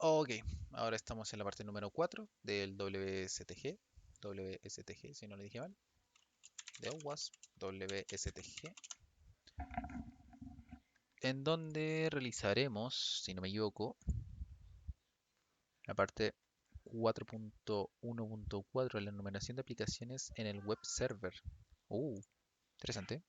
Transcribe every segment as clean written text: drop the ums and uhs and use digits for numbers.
Ok, ahora estamos en la parte número 4 del WSTG. WSTG, si no lo dije mal. De OWASP, WSTG. En donde realizaremos, si no me equivoco, la parte 4.1.4, la enumeración de aplicaciones en el web server. Interesante.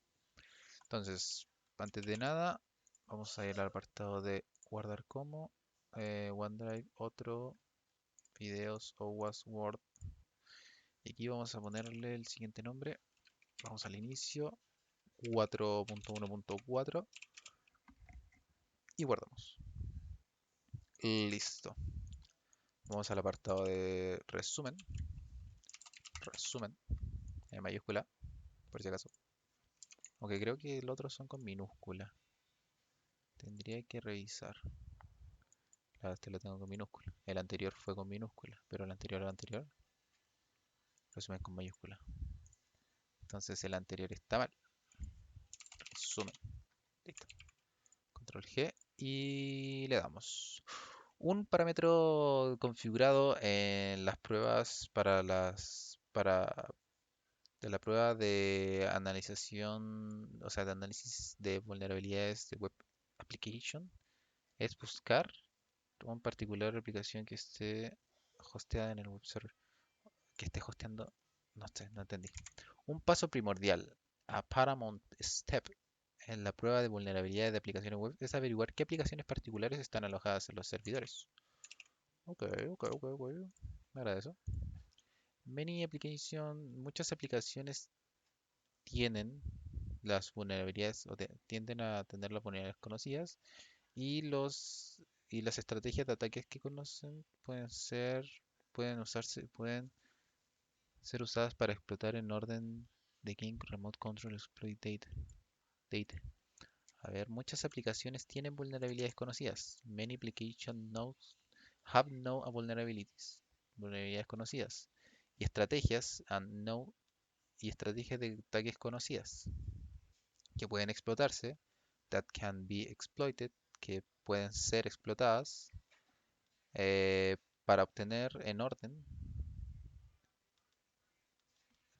Entonces, antes de nada, vamos a ir al apartado de guardar como, OneDrive, otro, videos, OWASP, Word. Y aquí vamos a ponerle el siguiente nombre. Vamos al inicio, 4.1.4 y guardamos. Listo. Vamos al apartado de resumen. Resumen en mayúscula, por si acaso. Aunque creo que los otros son con minúscula. Tendría que revisar. Este lo tengo con minúscula. El anterior fue con minúscula, pero el anterior al anterior, resumen con mayúscula. Entonces el anterior está mal. Resumen. Listo. Control G y le damos. Un parámetro configurado en las pruebas para de la prueba de analización, o sea, de análisis de vulnerabilidades de web application es buscar una particular aplicación que esté hosteada en el web server, que esté hosteando, no sé, no entendí. Un paso primordial, a paramount step en la prueba de vulnerabilidades de aplicaciones web es averiguar qué aplicaciones particulares están alojadas en los servidores. Ok, ok, ok, ok. Me agrada eso. Muchas aplicaciones tienen las vulnerabilidades tienden a tener las vulnerabilidades conocidas y las estrategias de ataques que conocen pueden ser usadas para explotar en orden de Game Remote Control Exploit Data. A ver, muchas aplicaciones tienen vulnerabilidades conocidas. Many applications have no vulnerabilities. Vulnerabilidades conocidas. Y estrategias de ataques conocidas que pueden explotarse, that can be exploited, que pueden ser explotadas eh, para obtener en orden,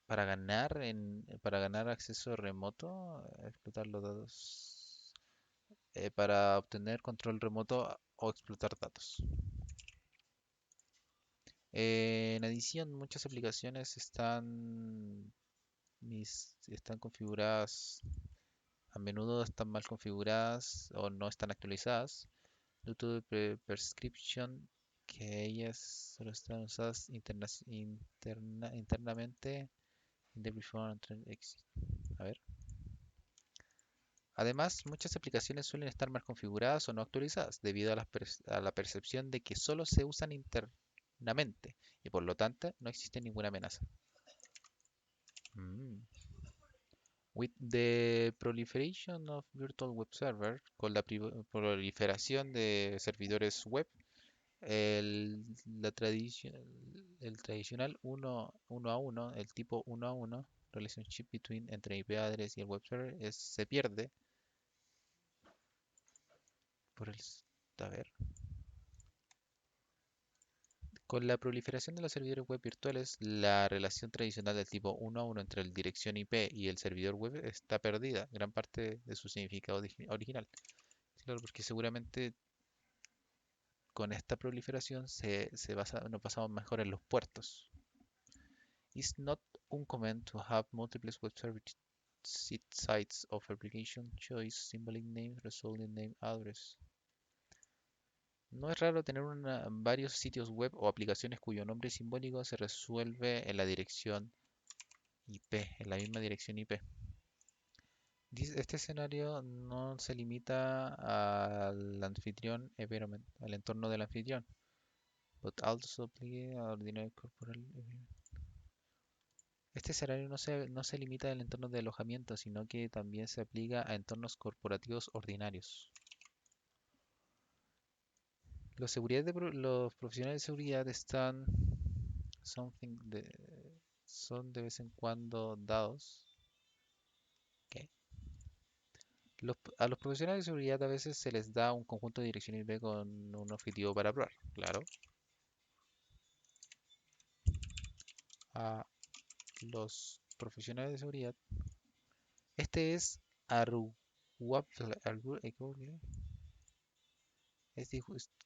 para ganar acceso remoto, explotar los datos, para obtener control remoto o explotar datos. En adición, muchas aplicaciones están configuradas, a menudo están mal configuradas o no están actualizadas due to the prescription que ellas solo están usadas internamente in the before and exit. A ver. Además, muchas aplicaciones suelen estar mal configuradas o no actualizadas debido a la percepción de que solo se usan internamente y por lo tanto no existe ninguna amenaza. Mm. With the proliferation of virtual web server, con la proliferación de servidores web, el, la el tradicional uno a uno, el tipo uno a uno, relationship between entre IP address y el web server, se pierde por el... A ver. Con la proliferación de los servidores web virtuales, la relación tradicional del tipo uno a uno entre la dirección IP y el servidor web está perdida, gran parte de su significado original. Claro, porque seguramente con esta proliferación nos pasamos mejor en los puertos. It's not uncommon to have multiple web server sites of application choice, symbolic name, resulting name address. No es raro tener varios sitios web o aplicaciones cuyo nombre simbólico se resuelve en la dirección IP, en la misma dirección IP. Este escenario no se limita al anfitrión environment, al entorno del anfitrión, but also apply a ordinary corporal environment. Este escenario no se limita al entorno de alojamiento, sino que también se aplica a entornos corporativos ordinarios. Los profesionales de seguridad something de, son de vez en cuando dados. ¿Qué? A los profesionales de seguridad a veces se les da un conjunto de dirección IP con un objetivo para probar. Claro, a los profesionales de seguridad. Este es es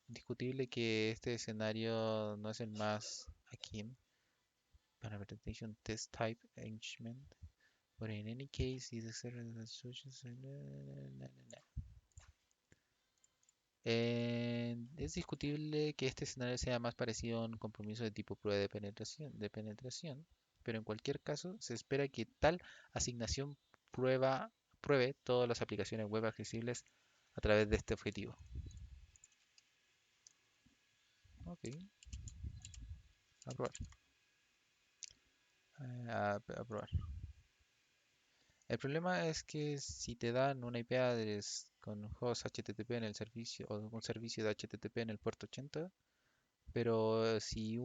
discutible que este escenario no es el más akin para Representation Test Type Engagement, but in any case, is es discutible que este escenario sea más parecido a un compromiso de tipo prueba de penetración, pero en cualquier caso se espera que tal asignación pruebe todas las aplicaciones web accesibles a través de este objetivo. Ok, aprobar. Aprobar. El problema es que si te dan una IP address con host HTTP en el servicio o un servicio de HTTP en el puerto 80, pero si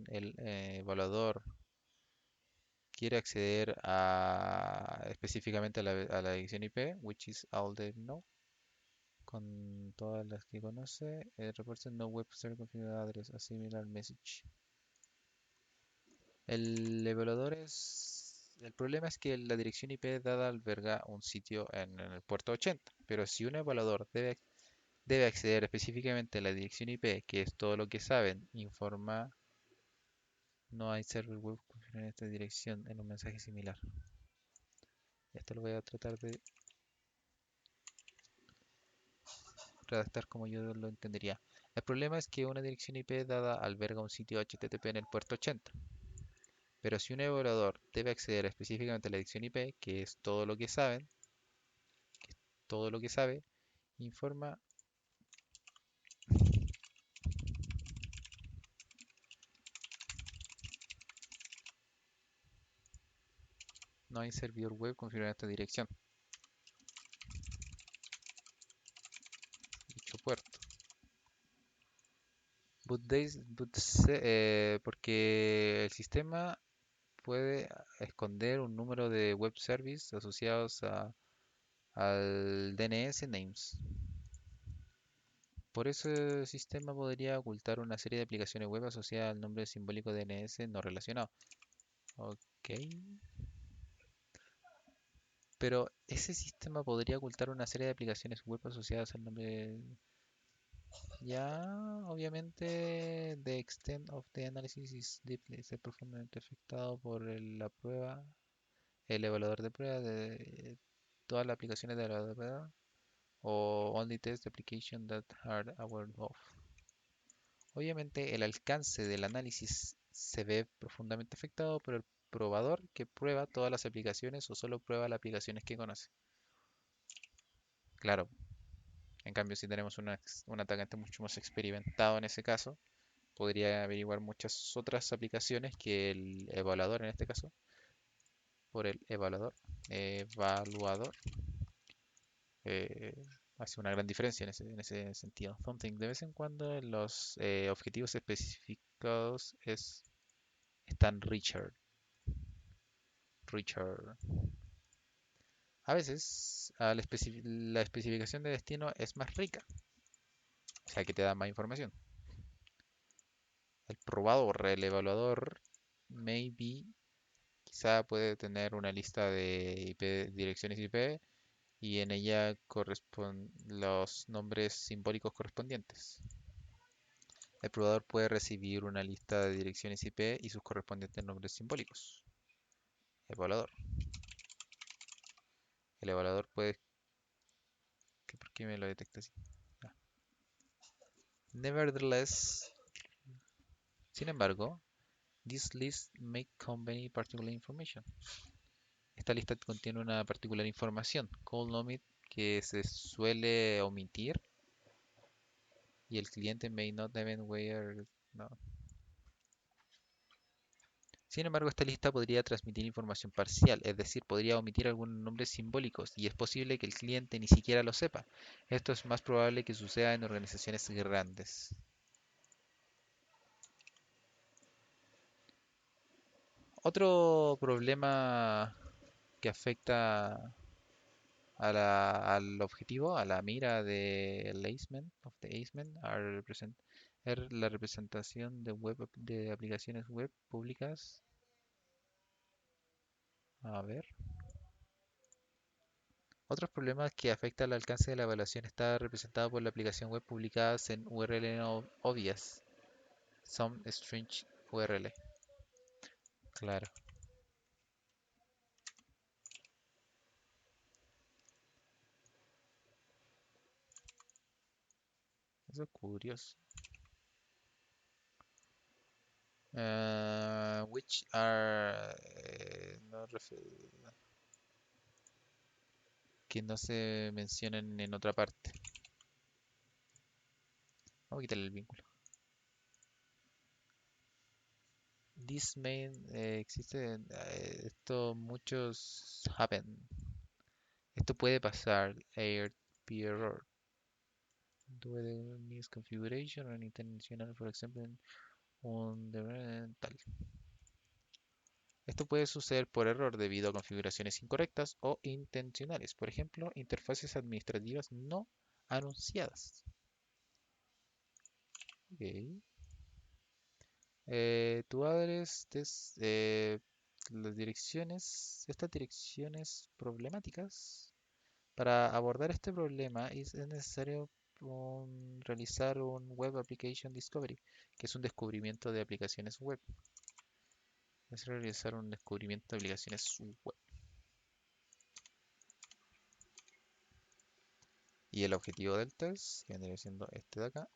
el evaluador quiere acceder específicamente a la dirección IP, which is all they know, con todas las que conoce, el reporte no web server configured address, a similar message. El problema es que la dirección IP dada alberga un sitio en el puerto 80, pero si un evaluador debe acceder específicamente a la dirección IP, que es todo lo que saben, informa no hay server web configurado en esta dirección en un mensaje similar. Esto lo voy a tratar de redactar como yo lo entendería. El problema es que una dirección IP dada alberga un sitio HTTP en el puerto 80, pero si un evaluador debe acceder específicamente a la dirección IP, que es todo lo que sabe, informa no hay servidor web configurado en esta dirección, dicho puerto. Porque el sistema puede esconder un número de web service asociados al DNS names. Por eso el sistema podría ocultar una serie de aplicaciones web asociadas al nombre simbólico DNS no relacionado. Ok. Pero ese sistema podría ocultar una serie de aplicaciones web asociadas al nombre. Ya, obviamente, the extent of the analysis is deeply, es profundamente afectado por la prueba, el evaluador de prueba de todas las aplicaciones de evaluador de prueba o only test the application that are aware of. Obviamente, el alcance del análisis se ve profundamente afectado por el probador que prueba todas las aplicaciones o solo prueba las aplicaciones que conoce. Claro, en cambio, si tenemos un atacante mucho más experimentado en ese caso, podría averiguar muchas otras aplicaciones que el evaluador, en este caso, por el evaluador, eh, hace una gran diferencia en ese sentido. Something de vez en cuando los objetivos específicos están Richard. A veces la especificación de destino es más rica, o sea que te da más información. El probador, el evaluador, maybe, quizá puede tener una lista de direcciones IP y en ella corresponden los nombres simbólicos correspondientes. El probador puede recibir una lista de direcciones IP y sus correspondientes nombres simbólicos. Evaluador. El evaluador puede. ¿Por qué me lo detecta así? Ah. Nevertheless, sin embargo, this list may contain particular information. Esta lista contiene una particular información, call omit, que se suele omitir y el cliente may not even where. No. Sin embargo, esta lista podría transmitir información parcial, es decir, podría omitir algunos nombres simbólicos y es posible que el cliente ni siquiera lo sepa. Esto es más probable que suceda en organizaciones grandes. Otro problema que afecta al objetivo, a la mira del Aceman, of the Aceman, es la representación de de aplicaciones web públicas. A ver. Otros problemas que afectan al alcance de la evaluación está representado por la aplicación web publicadas en URL no obvias. Some strange URL. Claro, eso es curioso. Which are no que no se mencionan en otra parte. Vamos a quitarle el vínculo. This main existe. Esto muchos happen. Esto puede pasar. Error. Due to misconfiguration o unintentional, por ejemplo, un tal. Esto puede suceder por error debido a configuraciones incorrectas o intencionales, por ejemplo, interfaces administrativas no anunciadas. Ok. Tu address, las direcciones, estas direcciones problemáticas. Para abordar este problema es necesario realizar un Web Application Discovery, que es un descubrimiento de aplicaciones web. Es realizar un descubrimiento de aplicaciones web. Y el objetivo del test, que vendría siendo este de acá.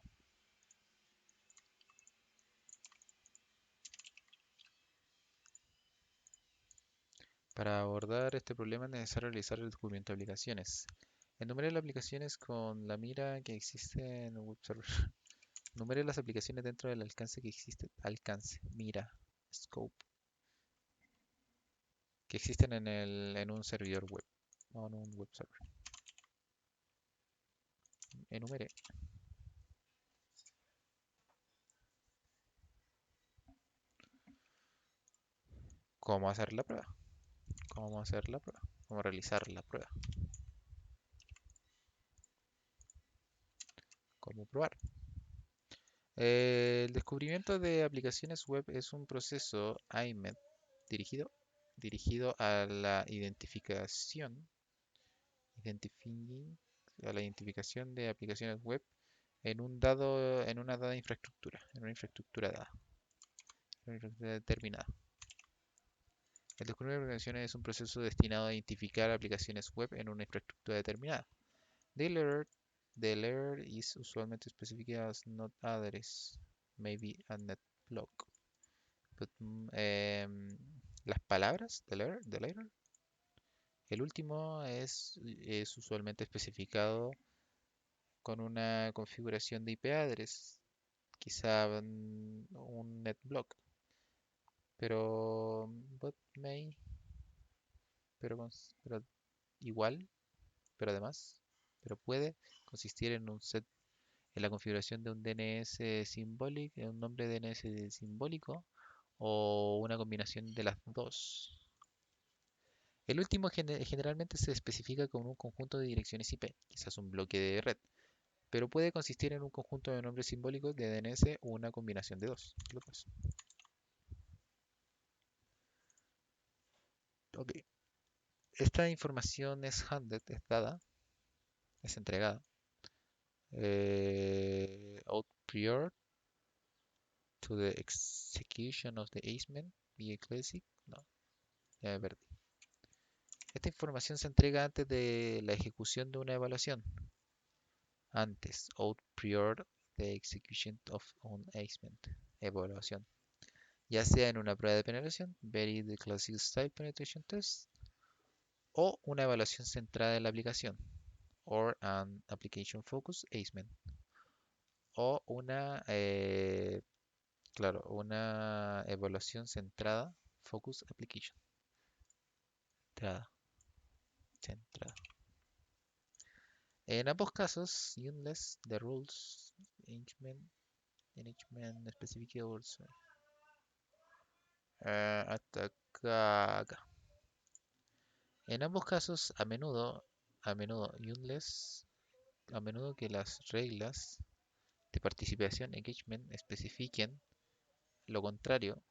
Para abordar este problema es necesario realizar el descubrimiento de aplicaciones. Enumere las aplicaciones con la mira que existe en el web server. Enumere las aplicaciones dentro del alcance que existe. Alcance, mira, scope, que existen en un servidor web o en un web server. Enumere. ¿Cómo hacer la prueba? ¿Cómo hacer la prueba? ¿Cómo realizar la prueba? ¿Cómo probar? El descubrimiento de aplicaciones web es un proceso IMED dirigido a la identifying, a la identificación de aplicaciones web en una dada infraestructura, en una infraestructura dada, en una infraestructura determinada. El descubrimiento de aplicaciones es un proceso destinado a identificar aplicaciones web en una infraestructura determinada. The alert is usualmente specified as not address, maybe a net block. But, las palabras del error, el último es usualmente especificado con una configuración de IP address, quizá un netblock, pero but may, pero igual, pero además, pero puede consistir en un set en la configuración de un DNS simbólico, un nombre DNS simbólico o una combinación de las dos. El último generalmente se especifica con un conjunto de direcciones IP, quizás un bloque de red, pero puede consistir en un conjunto de nombres simbólicos de DNS o una combinación de dos. Ok. Esta información es handed, es dada, es entregada. Out prior to the execution of the ACEMEN via Classic. No, ya me perdí. Esta información se entrega antes de la ejecución de una evaluación. Antes, out prior the execution of an ACEMEN. Evaluación. Ya sea en una prueba de penetración, very the classic style penetration test, o una evaluación centrada en la aplicación, or an application focus ACEMEN, o una evaluación centrada, focus application, centrada, centrada. En ambos casos, unless the rules management specific also. Hasta acá. En ambos casos, a menudo a menudo, unless, a menudo que las reglas de participación engagement especifiquen lo contrario,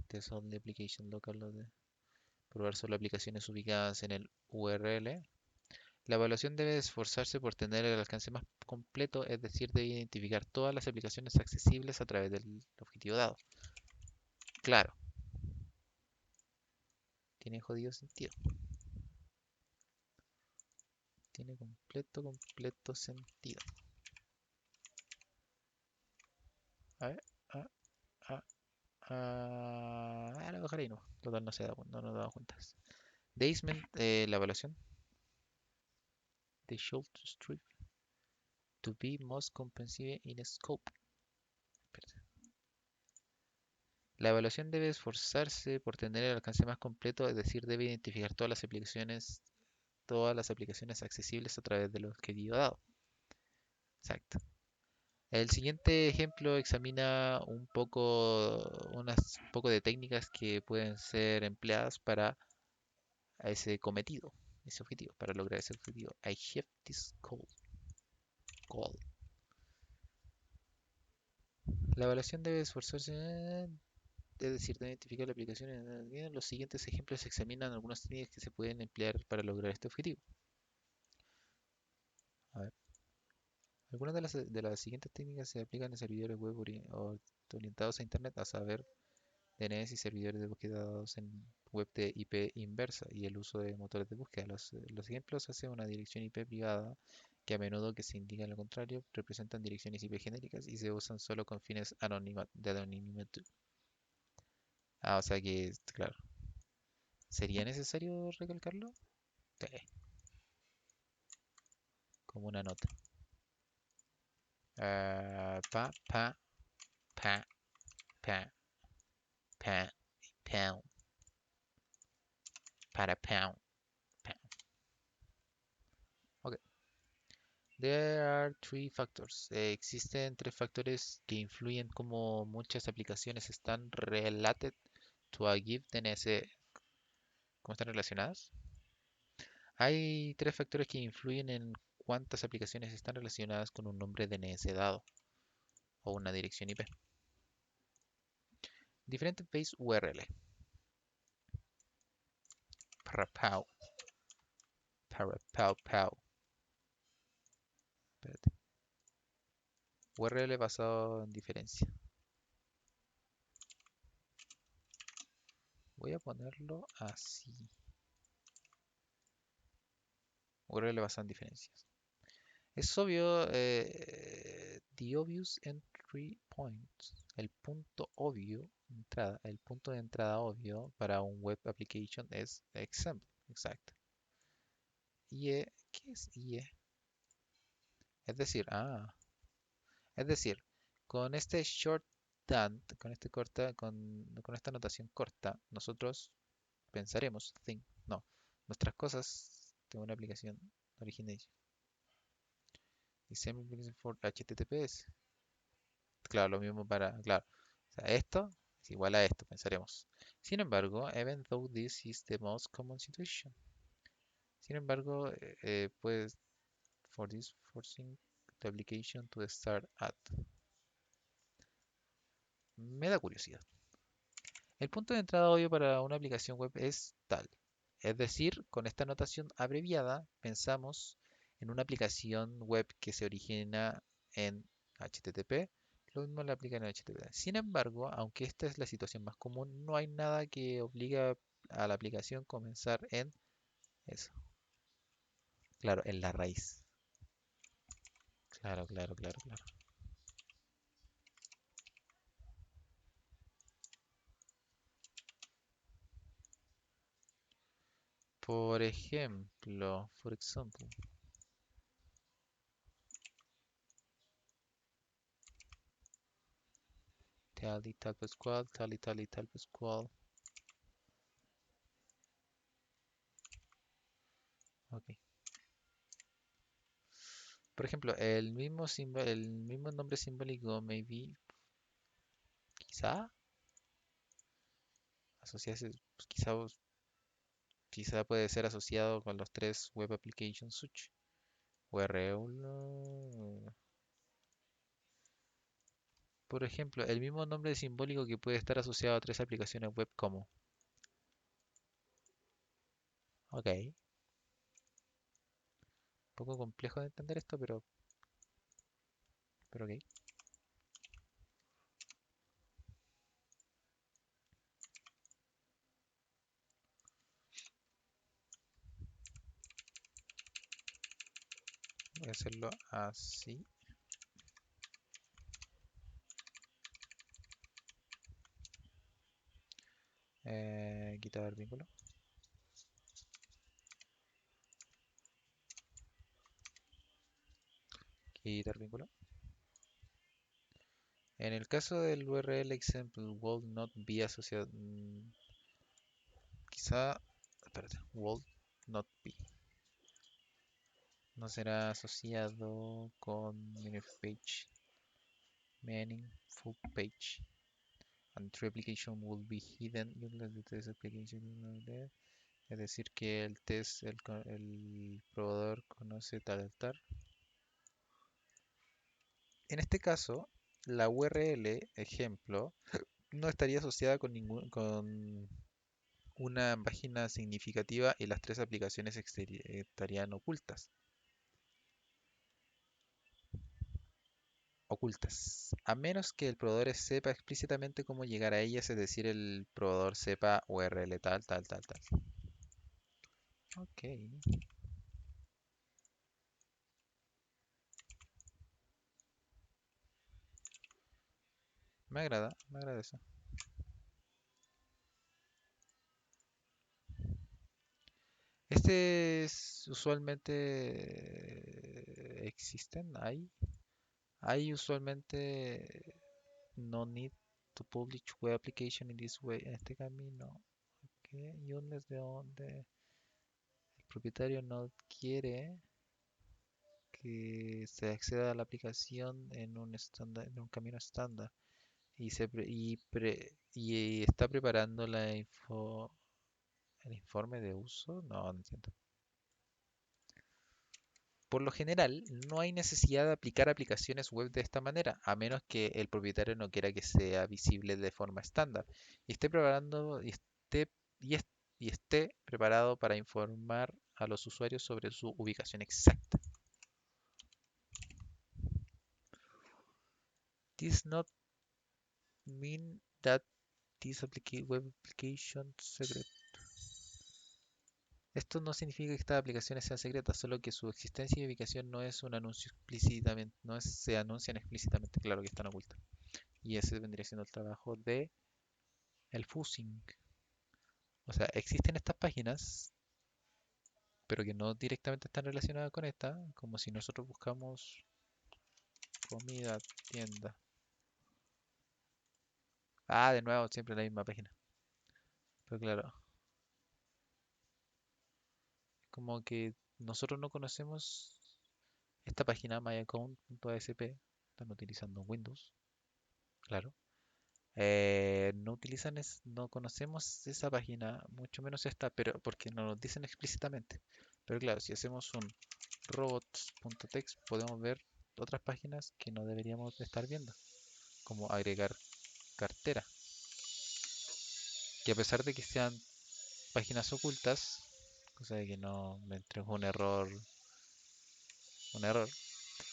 test only application local de probar solo aplicaciones ubicadas en el URL. La evaluación debe esforzarse por tener el alcance más completo, es decir, debe identificar todas las aplicaciones accesibles a través del objetivo dado. Claro, tiene jodido sentido. Tiene completo sentido. A ver, ah, ah, lo dejaré ahí no. Total, no se da, no nos damos cuentas. Deisment, la evaluación. They should strive to be most comprehensive in scope. Espérate. La evaluación debe esforzarse por tener el alcance más completo, es decir, debe identificar todas las aplicaciones accesibles a través del objetivo dado. Exacto. El siguiente ejemplo examina un poco de técnicas que pueden ser empleadas para ese cometido, ese objetivo, para lograr ese objetivo. I have this goal. La evaluación debe esforzarse, es decir, de identificar la aplicación. En los siguientes ejemplos examinan algunas técnicas que se pueden emplear para lograr este objetivo. A ver. Algunas de las siguientes técnicas se aplican en servidores web orientados a Internet, a saber, DNS y servidores de búsqueda de datos en web de IP inversa y el uso de motores de búsqueda. Los ejemplos hacen una dirección IP privada que a menudo que se indica lo contrario representan direcciones IP genéricas y se usan solo con fines de anonimato. O sea que, claro, ¿sería necesario recalcarlo? Sí, como una nota. Pa, pa, pa, pa, pa, pound, para pound, pound. Ok. There are three factors. Existen tres factores que influyen como muchas aplicaciones están related to a given DNS. ¿Cómo están relacionadas? Hay tres factores que influyen en cuántas aplicaciones están relacionadas con un nombre DNS dado o una dirección IP. Diferente base URL. Parapau. Parapau. Espérate. URL basado en diferencia. Voy a ponerlo así. URL basado en diferencias. Es obvio, the obvious entry point, el punto obvio, el punto de entrada obvio para un web application es example, exacto. IE, ¿qué es IE? Es decir, con este shorthand, con esta notación corta, nosotros pensaremos, no, nuestras cosas de una aplicación origination. Disable for HTTPS. Claro, lo mismo claro. O sea, esto es igual a esto, pensaremos. Sin embargo, even though this is the most common situation. Sin embargo, pues, for this forcing the application to start at. Me da curiosidad. El punto de entrada obvio para una aplicación web es tal. Es decir, con esta notación abreviada, pensamos en una aplicación web que se origina en HTTP. Lo mismo la aplica en HTTP. Sin embargo, aunque esta es la situación más común, no hay nada que obliga a la aplicación a comenzar en eso. Claro, en la raíz. Claro, claro, claro, claro. Por ejemplo, for example, tally tal Pascual, tally tal Pascual. Ok. Por ejemplo, el mismo nombre simbólico, maybe, quizá, asociarse, pues, quizá quizá puede ser asociado con los tres Web Application Switch. URL. Por ejemplo, el mismo nombre simbólico que puede estar asociado a tres aplicaciones web como. Ok, un poco complejo de entender esto, pero ok. Voy a hacerlo así. Quitar vínculo. Quitar vínculo. En el caso del URL example will not be asociado. Quizá. Espérate. Will not be. No será asociado con page. Meaningful page. And true application will be hidden unless the test application is not there. Es decir, que el test, el probador conoce tal. En este caso, la URL, ejemplo, no estaría asociada con una página significativa y las tres aplicaciones estarían ocultas, a menos que el proveedor sepa explícitamente cómo llegar a ellas, es decir, el proveedor sepa URL tal. Ok, me agrada eso. Este es usualmente hay usualmente no need to publish web application in this way, en este camino, que unless de donde el propietario no quiere que se acceda a la aplicación en un camino estándar y está preparando el informe de uso. No, no entiendo. Por lo general, no hay necesidad de aplicar aplicaciones web de esta manera, a menos que el propietario no quiera que sea visible de forma estándar y esté preparando y es- y esté preparado para informar a los usuarios sobre su ubicación exacta. This not mean that web application secret. Esto no significa que estas aplicaciones sean secretas, solo que su existencia y ubicación no es un anuncio explícitamente, se anuncian explícitamente, claro que están ocultas. Y ese vendría siendo el trabajo de el fuzzing. O sea, existen estas páginas, pero que no directamente están relacionadas con esta, como si nosotros buscamos comida, tienda. Ah, de nuevo, siempre la misma página. Pero claro, como que nosotros no conocemos esta página, myaccount.asp, están utilizando Windows, claro. No conocemos esa página, mucho menos esta, pero porque no nos dicen explícitamente. Pero claro, si hacemos un robots.txt podemos ver otras páginas que no deberíamos de estar viendo, como agregar cartera, que a pesar de que sean páginas ocultas, cosa de que no me entregó un error,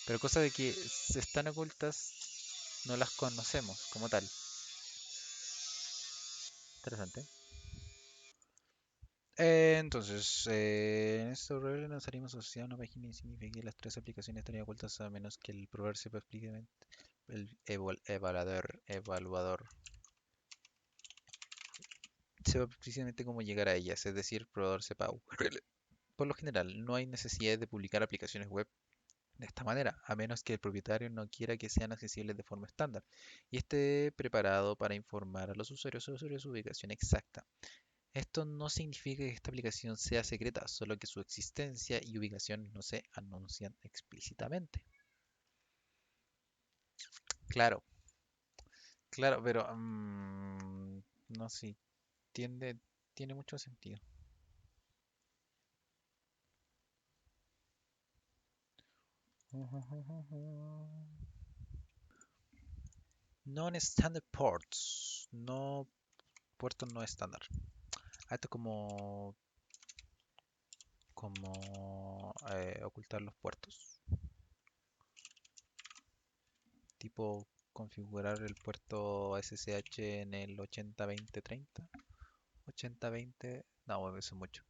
pero cosa de que están ocultas, no las conocemos como tal. Interesante. En este tutorial nos estaríamos asociando a una página y significa que las tres aplicaciones estarían ocultas a menos que el proveedor sepa explícitamente, evaluador sepa precisamente cómo llegar a ellas, es decir, el proveedor sepa URL. Por lo general, no hay necesidad de publicar aplicaciones web de esta manera, a menos que el propietario no quiera que sean accesibles de forma estándar y esté preparado para informar a los usuarios sobre su ubicación exacta. Esto no significa que esta aplicación sea secreta, solo que su existencia y ubicación no se anuncian explícitamente. Claro, claro, pero no sé, tiene mucho sentido. Non-standard ports. No, puertos no estándar. Esto es como ocultar los puertos. Tipo configurar el puerto SSH en el 80-20-30. 80-20. No, bueno, eso es mucho.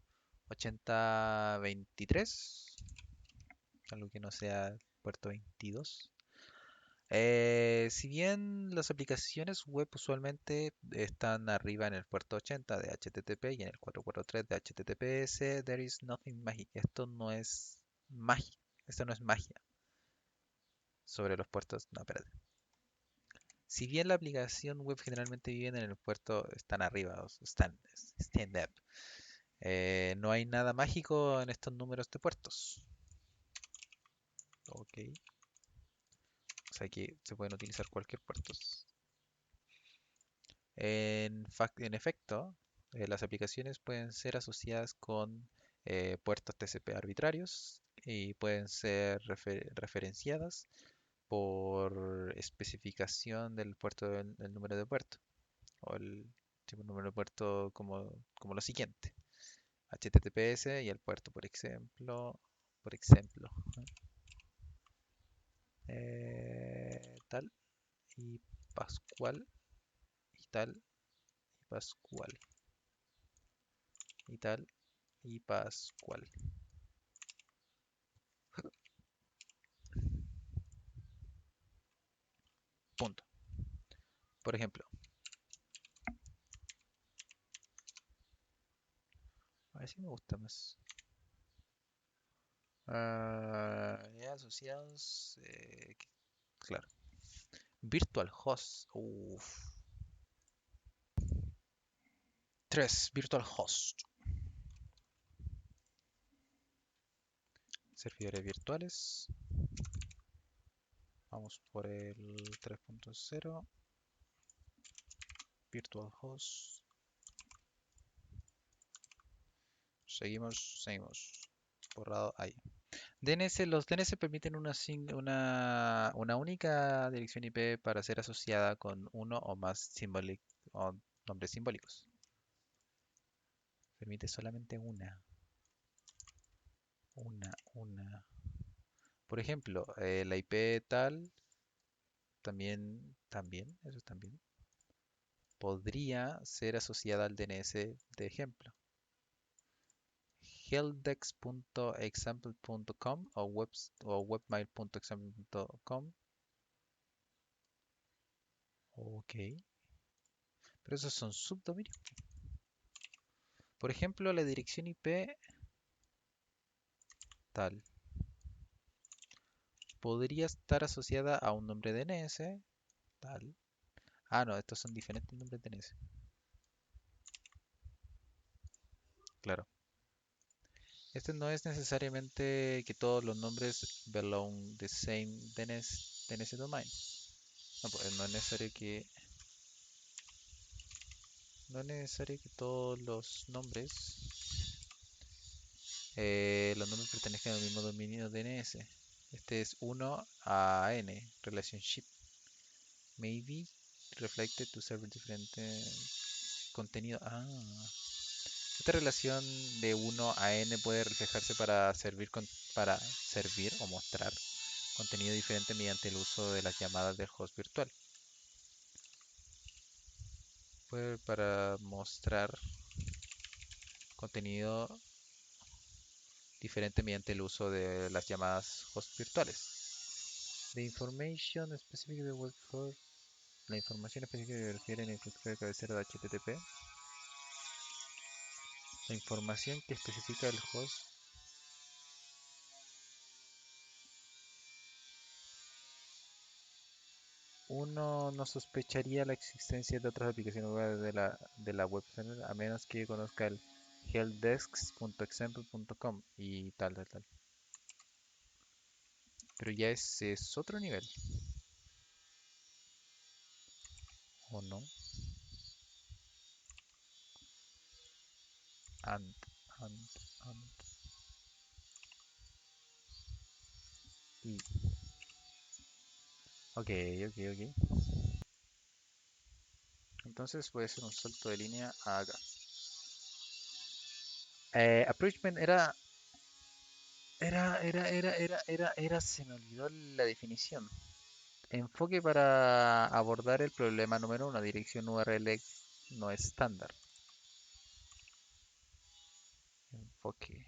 80-23. Algo que no sea puerto 22. Si bien las aplicaciones web usualmente están arriba en el puerto 80 de HTTP y en el 443 de HTTPS, there is nothing magic. Esto no es magia. Esto no es magia sobre los puertos. No, espérate. Si bien la aplicación web generalmente viven en el puerto, están arriba, o sea, stand up. No hay nada mágico en estos números de puertos. Ok. O sea que se pueden utilizar cualquier puerto. En efecto, las aplicaciones pueden ser asociadas con puertos TCP arbitrarios y pueden ser referenciadas por especificación del puerto, el número de puerto o el tipo de número de puerto como lo siguiente: HTTPS y el puerto, por ejemplo, tal y Pascual y tal y Pascual y tal y Pascual. Punto. Por ejemplo, a ver si me gusta más. Ya asociados, claro. Virtual host. Uf. 3. Virtual host. Servidores virtuales. Vamos por el 3.0. Virtual host. Seguimos. Borrado ahí. Los DNS permiten una única dirección IP para ser asociada con uno o más o nombres simbólicos. Permite solamente una. Por ejemplo, la IP tal también podría ser asociada al DNS de ejemplo. heldex.example.com o webmail.example.com. Ok, pero esos son subdominios. Por ejemplo, la dirección IP tal podría estar asociada a un nombre DNS tal. Ah, no, estos son diferentes nombres DNS. Claro. Este no es necesariamente que todos los nombres belong the same DNS domain. No, pues no es necesario que todos los nombres pertenezcan al mismo dominio DNS. Este es 1 a n, relationship. Maybe reflected to serve diferente contenido. Esta relación de 1 a n puede reflejarse para servir o mostrar contenido diferente mediante el uso de las llamadas del host virtual. Puede para mostrar contenido diferente mediante el uso de las llamadas host virtuales. The information specific de web host. La información específica que refiere en la infraestructura de cabecera de HTTP. La información que especifica el host. Uno no sospecharía la existencia de otras aplicaciones web de la web server a menos que conozca el helpdesk.example.com y tal. Pero ya ese es otro nivel, ¿o no? And, and, and. Y, ok, ok. Entonces voy a hacer un salto de línea acá. Approachment se me olvidó la definición. Enfoque para abordar el problema número uno, dirección URL no estándar. Enfoque.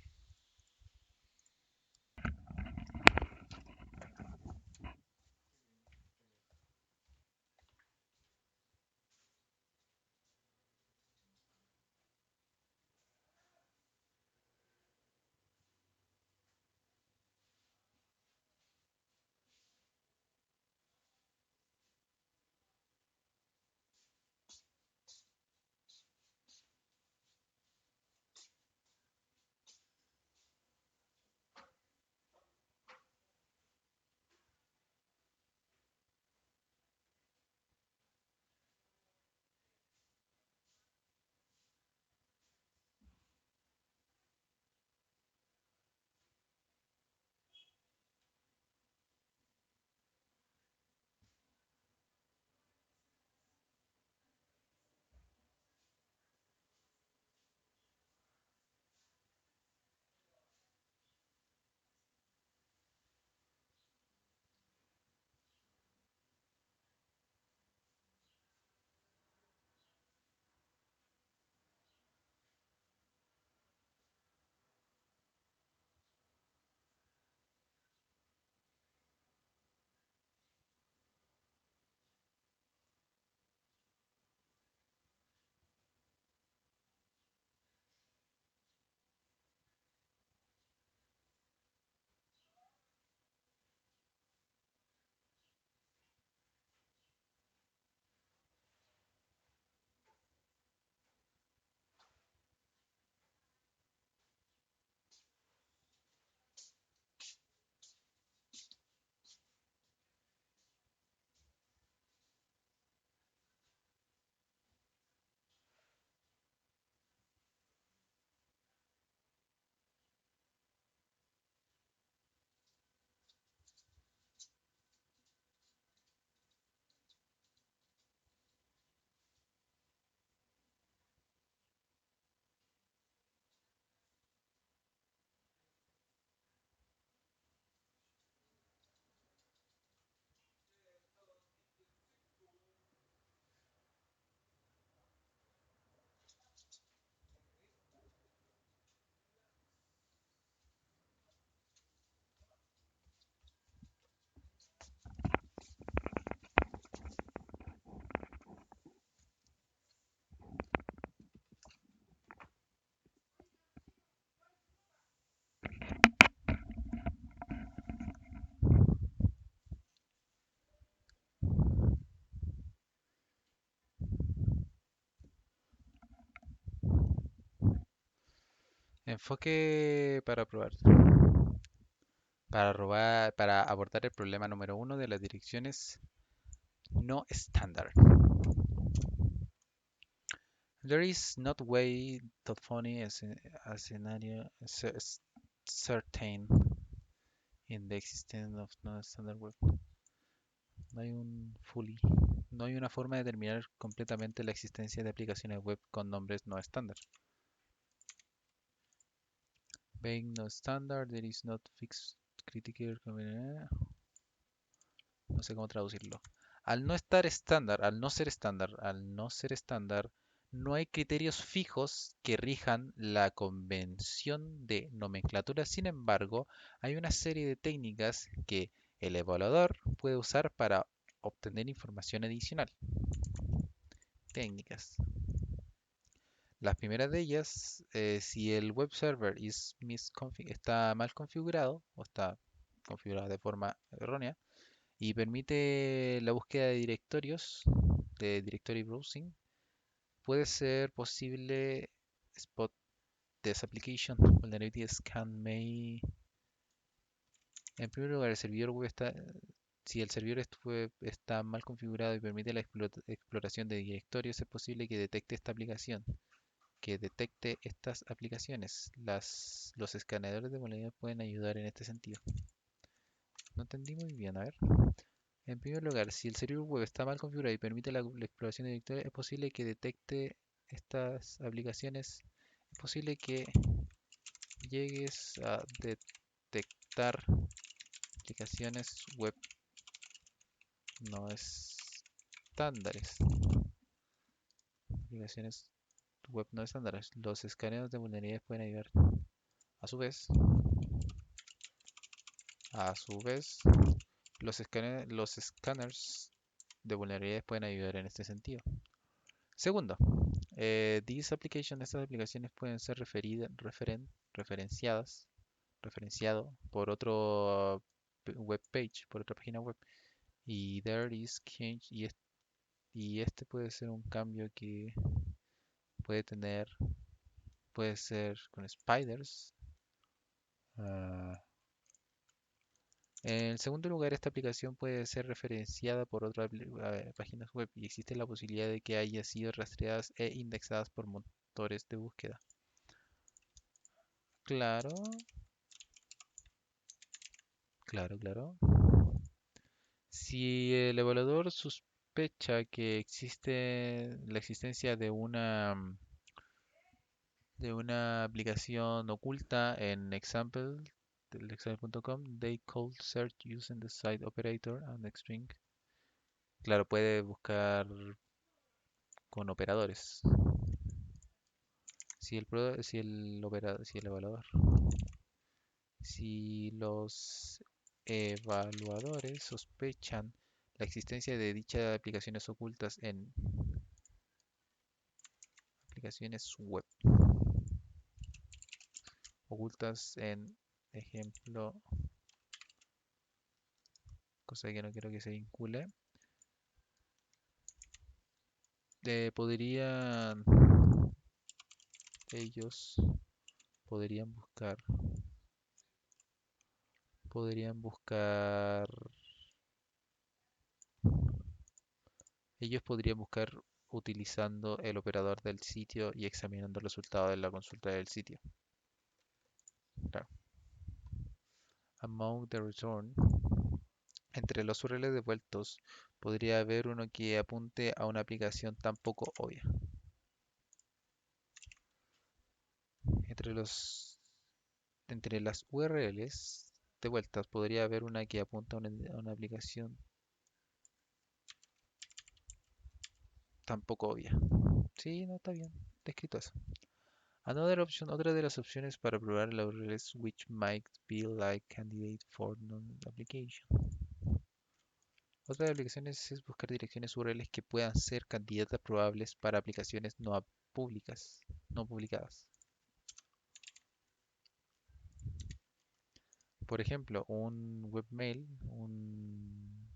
Enfoque para probar. Para abordar el problema número uno de las direcciones no estándar. There is not way telephony a scenario certain in the existence of non-standard web. No hay un fully. No hay una forma de determinar completamente la existencia de aplicaciones web con nombres no estándar. Being no standard, there is not fixed critical. No sé cómo traducirlo. Al no ser estándar, no hay criterios fijos que rijan la convención de nomenclatura. Sin embargo, hay una serie de técnicas que el evaluador puede usar para obtener información adicional. Técnicas. Las primeras de ellas, si el web server está mal configurado o está configurado de forma errónea, y permite la búsqueda de directorios, de directory browsing, puede ser posible spot this application vulnerability scan may. En primer lugar, el servidor web está, si el servidor web está mal configurado y permite la exploración de directorios, es posible que detecte esta aplicación, que detecte estas aplicaciones. Los escaneadores de vulnerabilidad pueden ayudar en este sentido. No entendí muy bien, a ver. En primer lugar, si el servidor web está mal configurado y permite la exploración de directorios, es posible que detecte estas aplicaciones. Es posible que llegues a detectar aplicaciones web no estándares. Aplicaciones web no estándares. Los escáneres de vulnerabilidades pueden ayudar. A su vez, a su vez, los escáneres de vulnerabilidades pueden ayudar en este sentido. Segundo, estas aplicaciones pueden ser referenciado por otro web page, por otra página web. Y there is change, y este puede ser un cambio que puede tener, puede ser con spiders. Ah, en segundo lugar, esta aplicación puede ser referenciada por otras páginas web y existe la posibilidad de que haya sido rastreadas e indexadas por motores de búsqueda. Claro, claro. Si el evaluador sospecha que existe la existencia de una aplicación oculta en del example.com, they could search using the site operator and the string. Claro, puede buscar con operadores. Si el evaluador, si los evaluadores sospechan la existencia de dichas aplicaciones ocultas en aplicaciones web, ocultas en ejemplo, cosa que no quiero que se vincule, podrían ellos podrían buscar podrían buscar ellos podrían buscar utilizando el operador del sitio y examinando el resultado de la consulta del sitio. Claro. Among the return, entre los URLs devueltos, podría haber uno que apunte a una aplicación tan poco obvia. Entre los, entre las URLs devueltas podría haber una que apunta a una aplicación tan poco obvia. Sí, no, está bien. Descrito eso. Otra de las opciones para probar la URL es which might be like candidate for non-application. Otra de las aplicaciones es buscar direcciones URLs que puedan ser candidatas probables para aplicaciones no publicadas. Por ejemplo, un webmail, un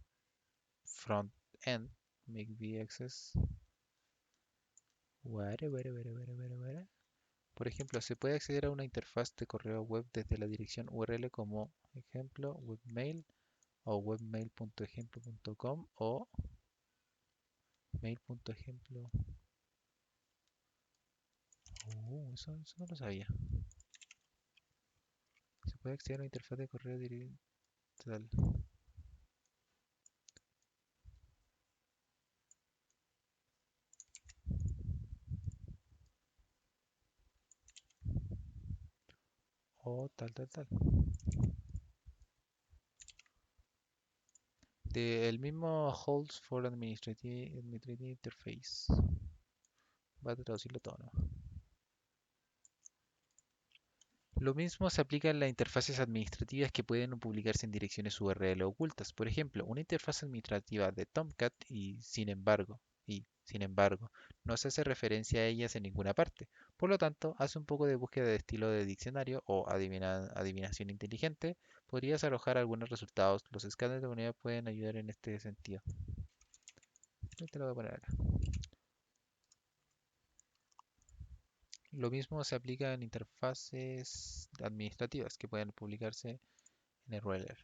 front-end, maybe access, por ejemplo, se puede acceder a una interfaz de correo web desde la dirección URL como ejemplo webmail o webmail.ejemplo.com o mail.ejemplo. Eso no lo sabía. Se puede acceder a una interfaz de correo directo. O tal. El mismo Holds for Administrative Interface. Va a traducirlo todo, ¿no? Lo mismo se aplica en las interfaces administrativas que pueden publicarse en direcciones URL ocultas. Por ejemplo, una interfaz administrativa de Tomcat sin embargo, no se hace referencia a ellas en ninguna parte. Por lo tanto, hace un poco de búsqueda de estilo de diccionario o adivinación inteligente. Podrías arrojar algunos resultados. Los escáneres de unidad pueden ayudar en este sentido. Te lo voy a poner acá. Lo mismo se aplica en interfaces administrativas que pueden publicarse en el URL.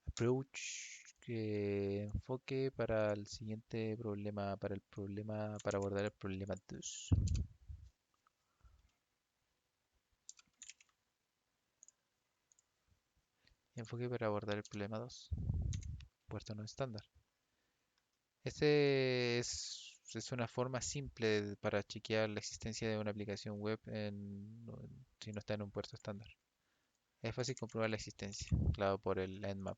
Approach enfoque para el siguiente problema, para abordar el problema 2. Enfoque para abordar el problema 2. Puerto no estándar. Es una forma simple para chequear la existencia de una aplicación web si no está en un puerto estándar. Es fácil comprobar la existencia, claro, por el Nmap.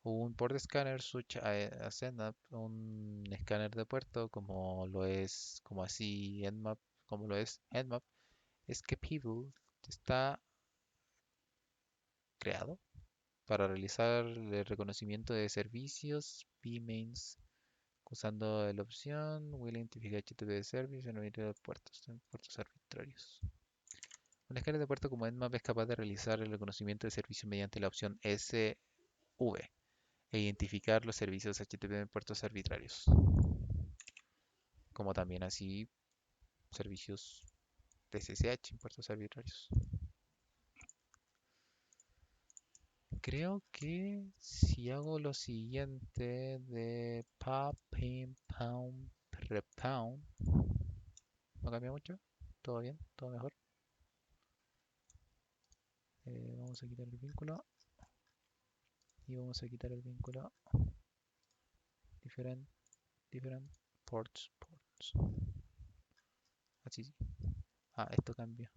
Un port scanner switch a ZNAP, un escáner de puerto como así Nmap, como lo es Nmap, es que Pebble está creado para realizar el reconocimiento de servicios pmains usando la opción Will Identify HTTP Service en puertos arbitrarios. Un escáner de puerto como Nmap es capaz de realizar el reconocimiento de servicio mediante la opción SV e identificar los servicios HTTP en puertos arbitrarios, como también así servicios de SSH en puertos arbitrarios. Creo que si hago lo siguiente de pop, pim, pound, repound, no cambia mucho, todo bien, todo mejor. Vamos a quitar el vínculo y vamos a quitar el vínculo different, different ports. Así sí. Ah, esto cambia.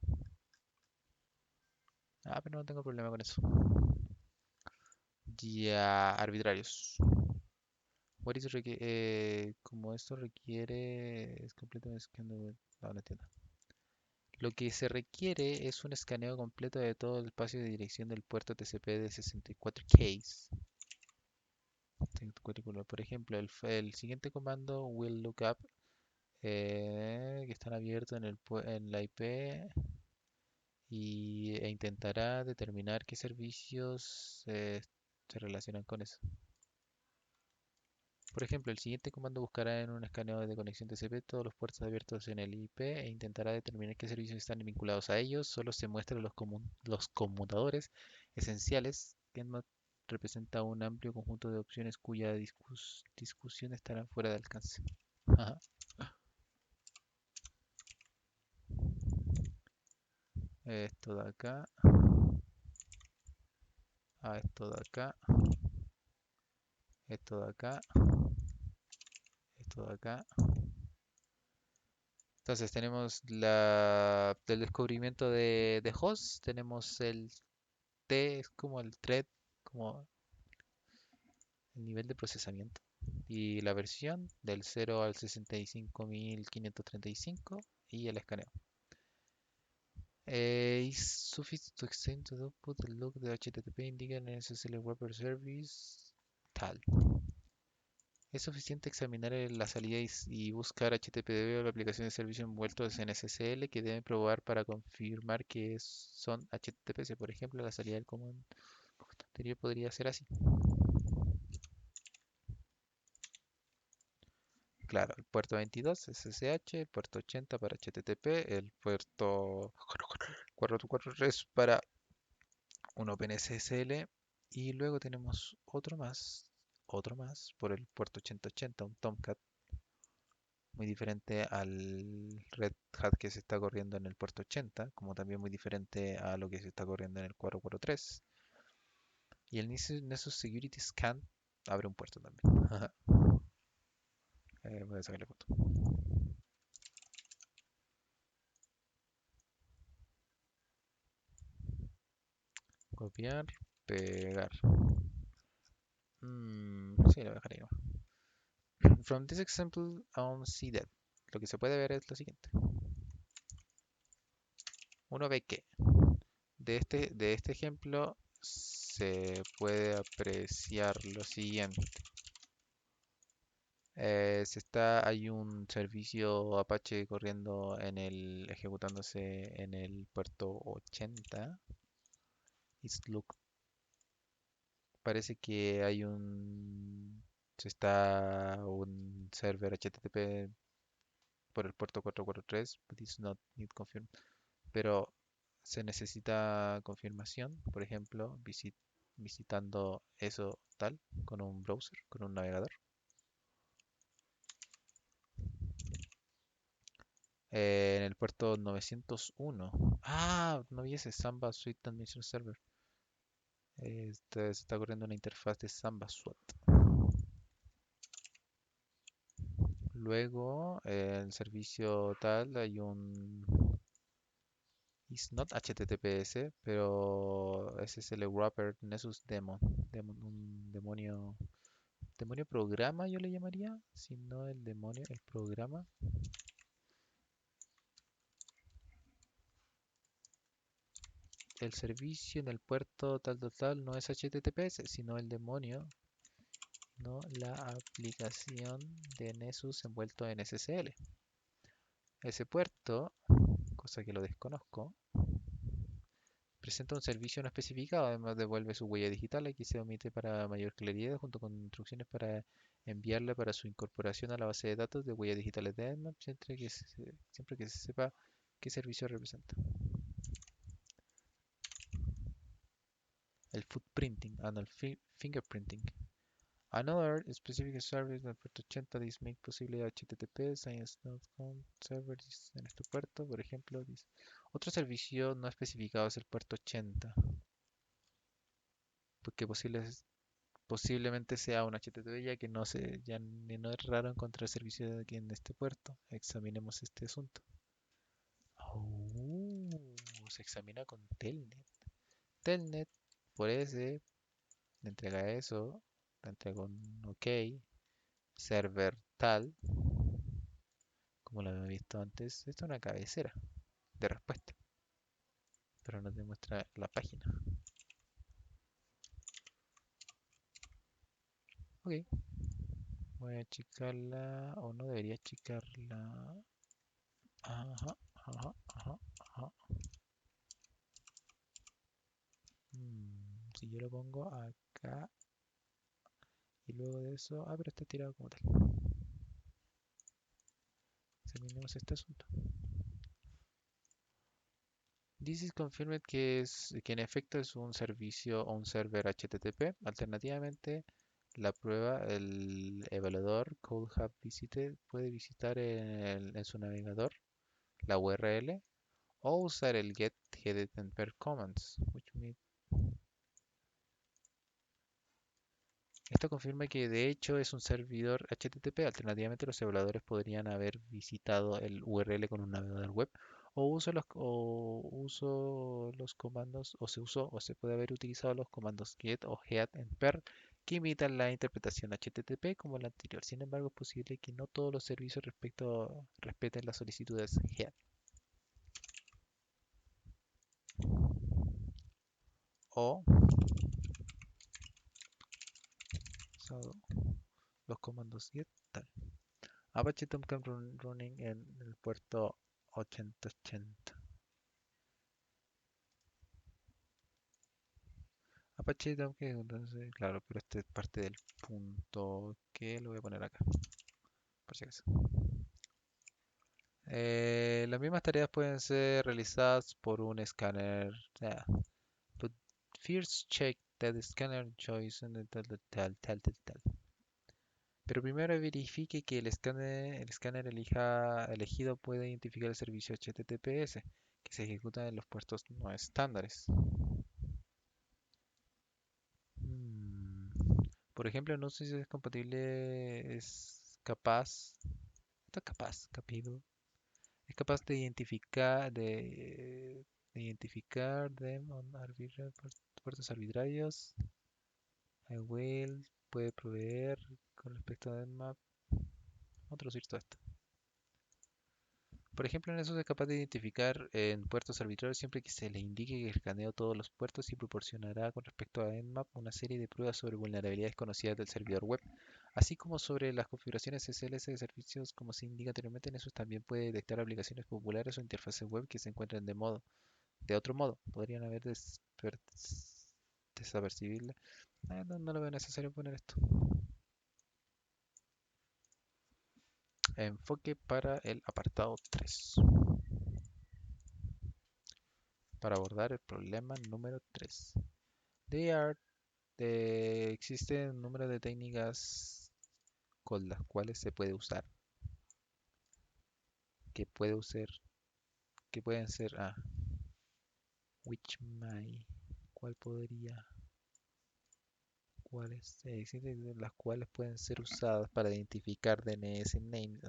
Ah, pero no tengo problema con eso. Ya, arbitrarios. Como esto requiere, es completamente escándalo. No, no entiendo. Lo que se requiere es un escaneo completo de todo el espacio de dirección del puerto TCP de 64 keys. Por ejemplo, el siguiente comando will look up que están abiertos en la IP e intentará determinar qué servicios se relacionan con eso. Por ejemplo, el siguiente comando buscará en un escaneo de conexión TCP todos los puertos abiertos en el IP e intentará determinar qué servicios están vinculados a ellos. Solo se muestran los conmutadores esenciales. Nmap representa un amplio conjunto de opciones cuya discusión estará fuera de alcance. Ajá. Esto de acá, esto de acá, esto de acá, esto de acá. Entonces tenemos del descubrimiento de host, tenemos el T, es como el thread, como el nivel de procesamiento. Y la versión del 0 al 65535 y el escaneo. Is sufficient to extend to the output the log de HTTP indica en SSL Wrapper Service tal. Es suficiente examinar la salida y buscar HTTP o la aplicación de servicio envueltos en SSL que deben probar para confirmar que son HTTPS. Por ejemplo, la salida del comando anterior podría ser así. Claro, el puerto 22 SSH, el puerto 80 para HTTP, el puerto 443 para un OpenSSL y luego tenemos otro más por el puerto 8080, un Tomcat muy diferente al Red Hat que se está corriendo en el puerto 80, como también muy diferente a lo que se está corriendo en el 443. Y el Nessus Security Scan abre un puerto también. Voy a sacarle foto. Copiar, pegar. Sí, lo voy a dejar ahí. From this example, see that. Lo que se puede ver es lo siguiente. Uno ve que de este ejemplo se puede apreciar lo siguiente. Hay un servicio Apache corriendo ejecutándose en el puerto 80. Parece que está un server HTTP por el puerto 443, but it's not need confirm. Pero se necesita confirmación, por ejemplo, visitando eso tal, con un browser, con un navegador. En el puerto 901. Ah, no vi ese Samba Suite Administration Server. Se está corriendo una interfaz de Samba SWAT. Luego, el servicio tal, hay un is not HTTPS, pero ese es el wrapper Nessus un demonio programa yo le llamaría, si no el demonio, el programa. El servicio en el puerto tal no es HTTPS, sino el demonio, no la aplicación de Nessus envuelto en SSL. Ese puerto, cosa que lo desconozco, presenta un servicio no especificado, además devuelve su huella digital, aquí se omite para mayor claridad, junto con instrucciones para enviarla para su incorporación a la base de datos de huellas digitales de Nmap, siempre que se sepa qué servicio representa. El footprinting, no, el fingerprinting. Another specific service del puerto 80 this make posible HTTP science.com server en este puerto, por ejemplo. Otro servicio no especificado es el puerto 80, porque posiblemente sea un HTTP ya que no es raro encontrar servicio aquí en este puerto. Examinemos este asunto. Oh, se examina con Telnet. Telnet por ese le entrega eso, le entrega un OK, server tal, como lo había visto antes. Esto es una cabecera de respuesta, pero no te muestra la página. Ok, voy a achicarla o no debería achicarla. Ajá, ajá, ajá, ajá. Si yo lo pongo acá y luego de eso, pero está tirado como tal. Examinemos este asunto. This is confirmed que en efecto es un servicio o un server HTTP. Alternativamente, la prueba, el evaluador Cold Have Visited puede visitar en su navegador la URL o usar el get headed and per commands, esto confirma que de hecho es un servidor HTTP. Alternativamente, los evaluadores podrían haber visitado el URL con un navegador web o uso los comandos o se puede haber utilizado los comandos get o head en per que imitan la interpretación HTTP como la anterior. Sin embargo, es posible que no todos los servicios respeten las solicitudes head o usado los comandos get tal. Apache Tomcat running en el puerto 8080. Apache Tomcat, entonces, claro, pero este es parte del punto que lo voy a poner acá, por si acaso. Las mismas tareas pueden ser realizadas por un escáner. But first check that the scanner choice and tal. Pero primero verifique que el escáner elegido puede identificar el servicio HTTPS que se ejecuta en los puertos no estándares. Mm, Por ejemplo, no sé si es compatible, es capaz, está capaz, capido, es capaz de identificar them on puertos arbitrarios. I will puede proveer con respecto a Nmap. Vamos a traducir todo esto. Por ejemplo, en eso es capaz de identificar en puertos arbitrarios siempre que se le indique que escaneó todos los puertos y proporcionará con respecto a Nmap una serie de pruebas sobre vulnerabilidades conocidas del servidor web, así como sobre las configuraciones SLS de servicios. Como se indica anteriormente, Nessus también puede detectar aplicaciones populares o interfaces web que se encuentren de otro modo, podrían haber desapercibible. No lo veo necesario poner esto. Enfoque para el apartado 3. Para abordar el problema número 3. Existen un número de técnicas con las cuales se puede usar, que puede usar, que pueden ser, which may, ¿cuál podría? cuales, las cuales pueden ser usadas para identificar DNS names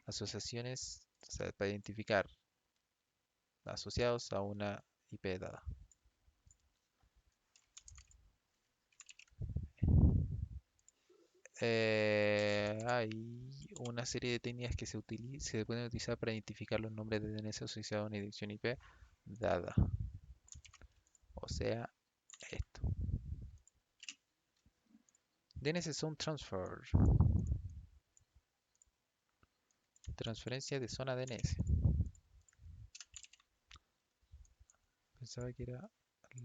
asociaciones, o sea, para identificar asociados a una IP dada. Hay una serie de técnicas que se pueden utilizar para identificar los nombres de DNS asociados a una dirección IP dada. O sea, esto. DNS Zone Transfer. Transferencia de zona DNS. Pensaba que era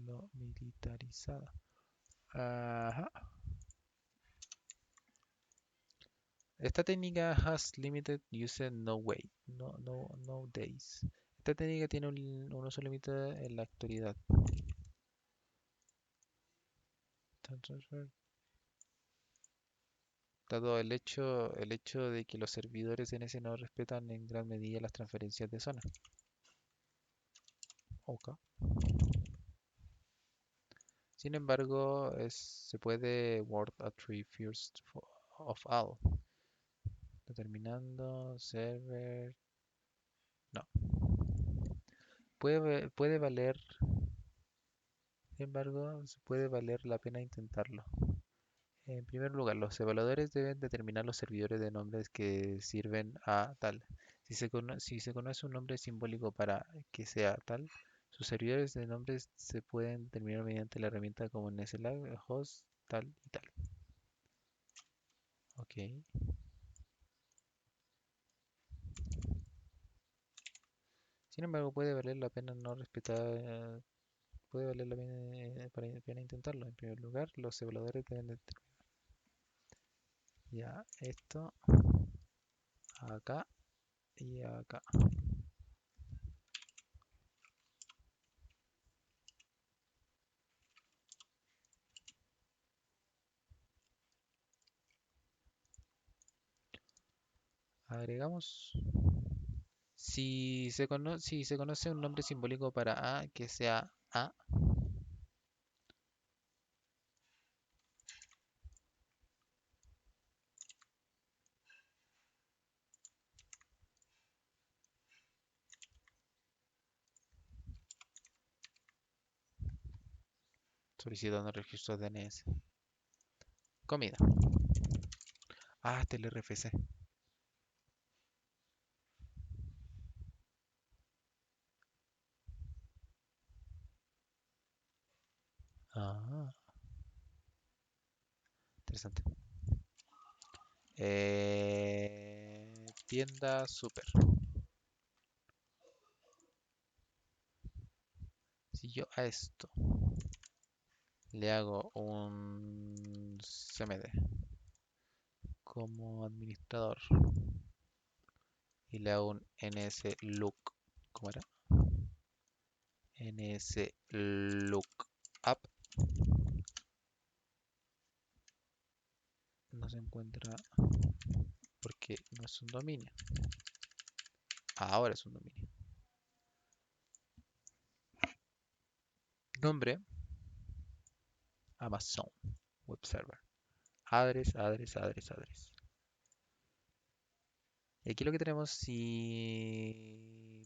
lo militarizada. Ajá. Esta técnica has limited use no way, no days. Esta técnica tiene un uso limitado en la actualidad. Dado el hecho de que los servidores DNS no respetan en gran medida las transferencias de zona. Ok. Sin embargo, se puede word a tree first of all, determinando server. No, puede valer, sin embargo, puede valer la pena intentarlo. En primer lugar, los evaluadores deben determinar los servidores de nombres que sirven a tal. Si se conoce un nombre simbólico para que sea tal, sus servidores de nombres se pueden determinar mediante la herramienta como nslash host tal y tal. Ok. Sin embargo, puede valer la pena no respetar, puede valer la pena, pena intentarlo. En primer lugar, los evaluadores deben determinar ya esto acá y acá. Agregamos. Si se conoce un nombre simbólico para A, que sea A, solicitando registro DNS. Comida. Ah, este es el RFC. Ah, interesante. Tienda super. Si yo a esto le hago un CMD como administrador y le hago un NSLOOK, ¿cómo era? NSLOOKUP, no se encuentra porque no es un dominio. Ahora es un dominio. Nombre, Amazon Web Server. Address. Y aquí lo que tenemos, si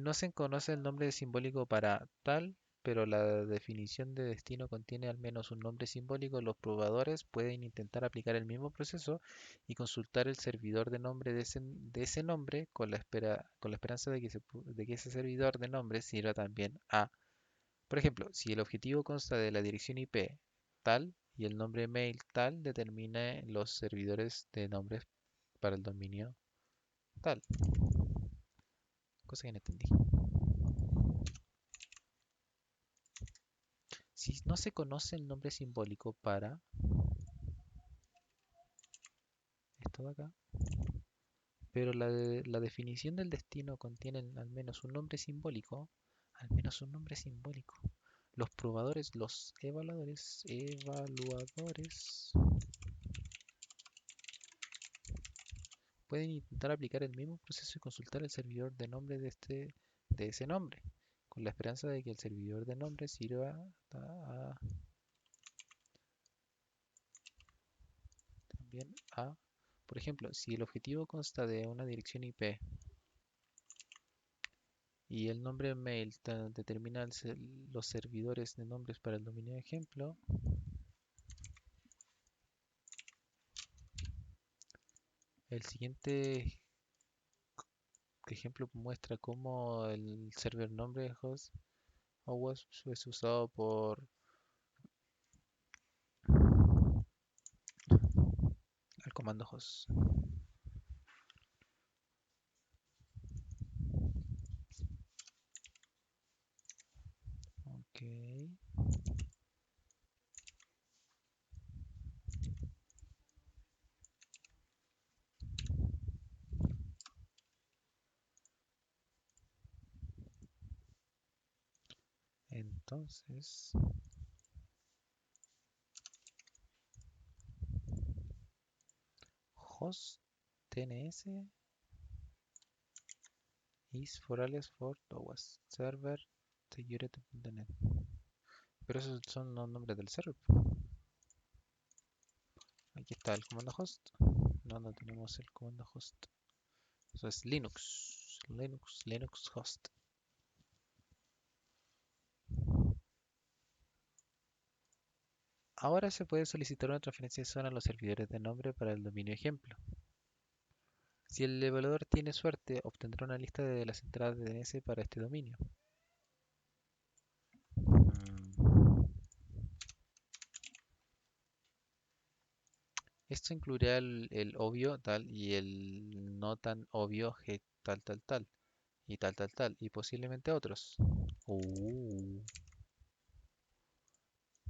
no se conoce el nombre simbólico para tal, pero la definición de destino contiene al menos un nombre simbólico, los probadores pueden intentar aplicar el mismo proceso y consultar el servidor de nombre de ese nombre con la esperanza de que ese servidor de nombre sirva también a, por ejemplo, si el objetivo consta de la dirección IP tal y el nombre mail tal, determine los servidores de nombres para el dominio tal. Cosa que no entendí. Si no se conoce el nombre simbólico para esto de acá, pero la definición del destino contiene al menos un nombre simbólico, los probadores, los evaluadores pueden intentar aplicar el mismo proceso y consultar el servidor de nombre de ese nombre, con la esperanza de que el servidor de nombre sirva a a, por ejemplo, si el objetivo consta de una dirección IP y el nombre mail determina los servidores de nombres para el dominio de ejemplo, el siguiente ejemplo muestra cómo el server nombre host o wasp es usado por el comando host. Ok, entonces host tns is for alias for was server security.net. Pero esos son los nombres del server. Aquí está el comando host. No tenemos el comando host. Eso es Linux host. Ahora se puede solicitar una transferencia de zona a los servidores de nombre para el dominio ejemplo. Si el evaluador tiene suerte, obtendrá una lista de las entradas de DNS para este dominio. Mm, Esto incluirá el obvio tal y el no tan obvio g tal y tal y posiblemente otros. Uh.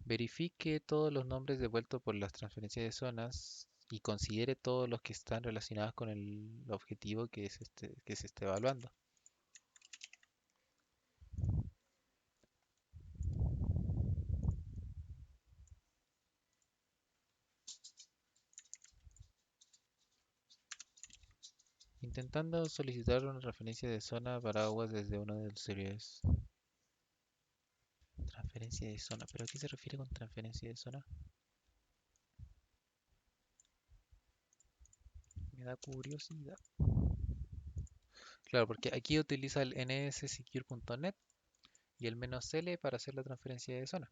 Verifique todos los nombres devueltos por las transferencias de zonas y considere todos los que están relacionados con el objetivo que se está evaluando. Intentando solicitar una referencia de zona paraguas desde uno de los servidores. Transferencia de zona. ¿Pero a qué se refiere con transferencia de zona? Me da curiosidad. Claro, porque aquí utiliza el nssecure.net y el "-l" para hacer la transferencia de zona.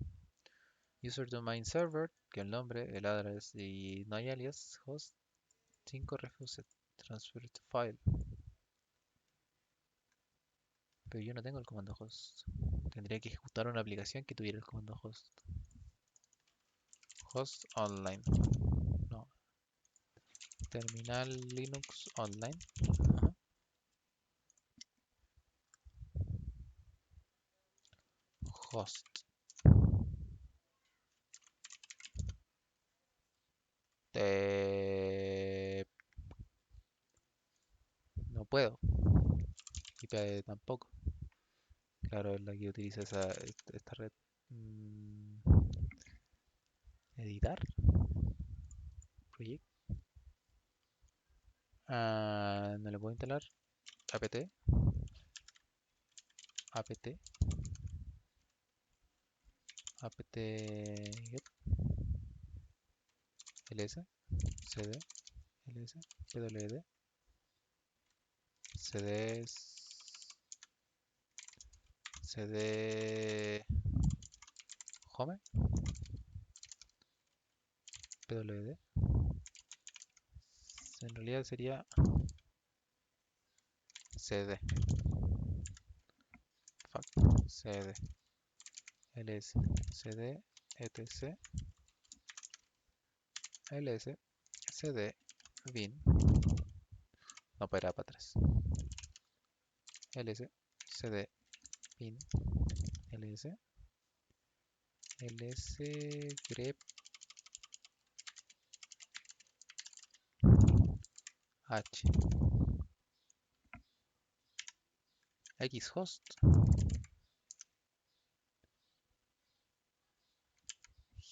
User domain server, que el nombre, el address y no hay alias, host 5 refused transfer to file. Pero yo no tengo el comando host. Tendría que ejecutar una aplicación que tuviera el comando host. Host online. No. Terminal Linux online. Ajá. Host. No puedo. IP tampoco. Claro, es la que utiliza esta red. Mm, Editar. Project. No le puedo instalar. apt. apt. apt. Get. ls. cd. ls. pwd. cd. cd. home. pwd. En realidad sería cd. Fuck. cd. ls. cd. etc. ls. cd. bin. No, para atrás. ls. cd. bin. ls. ls. grep. h. xhost.